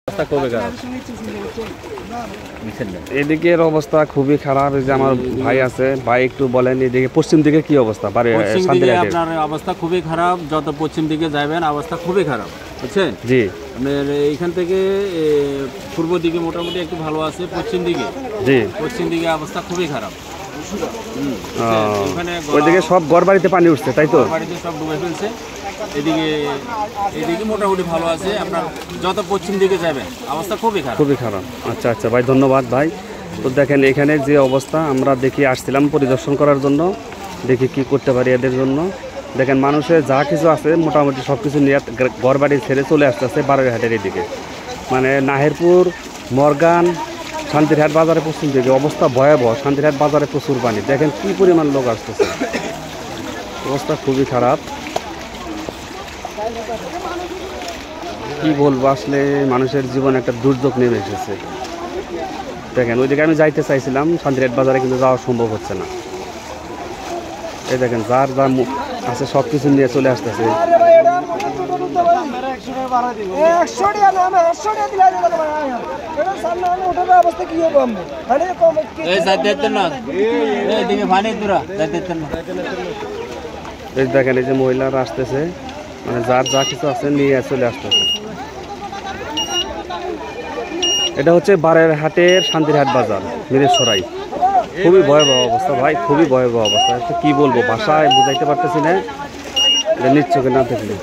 অবস্থা খুবই খারাপ। এদিকের অবস্থা খুবই খারাপ। এই যে আমার ভাই আছে, ভাই একটু বলেন এদিকে পশ্চিম দিকে কি অবস্থা? পশ্চিম দিকে আপনার অবস্থা খুবই খারাপ। যত পশ্চিম দিকে যাবেন অবস্থা খুবই খারাপ, বুঝছেন? জি। আপনার এইখান থেকে পূর্ব দিকে মোটামুটি একটু ভালো আছে, পশ্চিম দিকে জি পশ্চিম দিকে অবস্থা খুবই খারাপ। ওইদিকে সব ঘর বাড়িতে পানি উঠছে, তাই তো? বাড়িতে সব ডুবে ফেলছে। এদিকে এদিকে মোটামুটি ভালো আছে। আপনার যত পশ্চিম দিকে যাবেন অবস্থা খুবই খারাপ, খুবই খারাপ। আচ্ছা আচ্ছা ভাই, ধন্যবাদ ভাই। তো দেখেন এখানে যে অবস্থা, আমরা দেখি আসছিলাম পরিদর্শন করার জন্য, দেখি কি করতে পারি এদের জন্য। দেখেন মানুষের যা কিছু আছে মোটামুটি সব কিছু নিয়ে ঘর বাড়ি ছেড়ে চলে আসতেছে বারোয়ারহাটের এদিকে, মানে নাহেরপুর, মর্গান, শান্তিরহাট বাজারে পশ্চিম দিকে অবস্থা ভয়াবহ। শান্তিরহাট বাজারে প্রচুর পানি, দেখেন কি পরিমাণ লোক আসতেছে, অবস্থা খুবই খারাপ। কি বলবো, আসলে মানুষের জীবনে একটা দুর্যোগ নেমে এসেছে। দেখেন ওইদিকে আমি যাইতে চাইছিলাম শান্তিরহাট বাজারে, কিন্তু যাওয়া সম্ভব হচ্ছে না। এই দেখেন যার যা আছে সব কিছু নিয়ে চলে আসতেছে। এই দেখেন এই যে মহিলারা আসতেছে, মানে যার যা কিছু আছে নিয়ে চলে আসতেছে। এটা হচ্ছে বারোয়ারহাটের শান্তিরহাট বাজার, মিরেশ্বরাই। খুবই ভয়াবহ অবস্থা ভাই, খুবই ভয়াবহ অবস্থা। কি বলবো, ভাষায় বুঝাইতে পারতেছি না, নিজ চোখে না দেখলে।